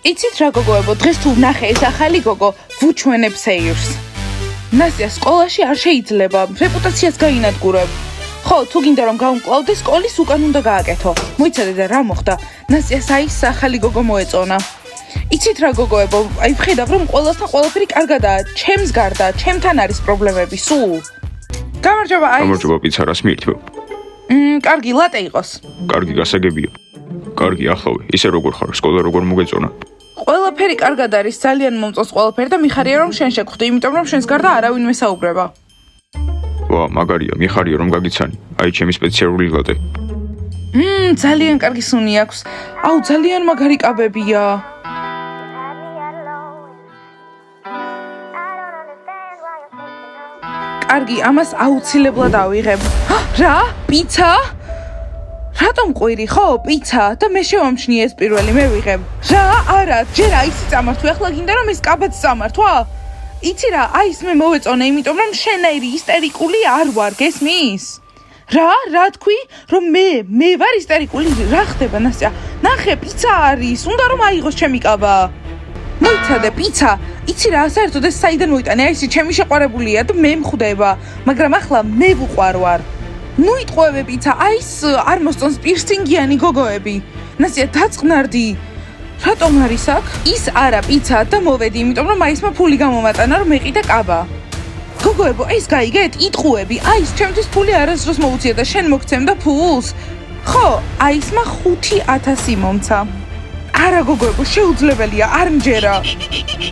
იცით რა გოგოებო, დღეს თუ ვნახე ეს ახალი გოგო, ვუჩვენებს ეირს. ნასტია სკოლაში არ შეიძლება, რეპუტაციას გაინადგურებ. ხო, თუ გინდა რომ გაუმკლავდე, სკოლის უკან უნდა გააკეთო. მოიცადე და რა მოხდა? ნასტიას ის ახალი გოგო მოეწონა. იცით რა გოგოებო, აი ვხედავ რომ ყველასთან ყველაფერი კარგადაა, ჩემს გარდა, ჩემთან არის პრობლემები სულ. გამარჯობა, აი. გამარჯობა, პიცა რას მიირთმევ? კარგი, ლატე იყოს. კარგი გასაგებია. კარგი, ახლავე. ისე როგორ ხარ? სკოლა როგორ მოგეწონა? ყველაფერი კარგად არის, ძალიან მომწონს ყველაფერი და მიხარია რომ შენ შეგხვდი, იმიტომ რომ შენს გარდა არავინ მესაუბრება. ვა, მაგარია, მიხარია რომ გაგიცანი. აი ჩემი სპეციალური ლატე. ძალიან კარგი სუნი აქვს. აუ, ძალიან მაგარი კაბებია. კარგი, ამას აუცილებლად ავიღებ. რა? პიცა? რატომ ყვირი, ხო, პიცა და მე შევამჩნიე ეს პირველი, მე ვიღებ. რა? არა, ჯერ აისი წამართვე, ახლა გინდა რომ ეს კაბაც წამართვა? იცი რა, აის მე მოვეწონე, იმიტომ რომ შენაირი ისტერიკული არ ვარ, გესმის? რა თქვი? რომ მე ვარ ისტერიკული? რა ხდება, ნასტია? ნახე, პიცა არის, უნდა რომ აიღოს ჩემი კაბა. მოიცადე, პიცა. იცი რა, საერთოდ ეს საიდან მოიტანე? აი, ჩემი შეყვარებულია და მე მხვდება, მაგრამ ახლა მე ვუყვარ ვარ. ნუ იტყვევე პიცა, აი ეს არ მოსწონს პირსინგიანი გოგოები. ნასტია, დაწყნარდი. რატომ არის აქ? ის არა პიცა და მოვედი, იმიტომ რომ აისმა ფული გამომატანა რომ მეყიდა კაბა. გოგოებო, ეს გაიგეთ? იტყუები. აი ეს ჩემთვის ფული არასდროს მოუწია და შენ მოგცემდა ფულს? ხო, აისმა 5000 მომცა. არა გოგოებო, შეუძლებელია, არ მჯერა.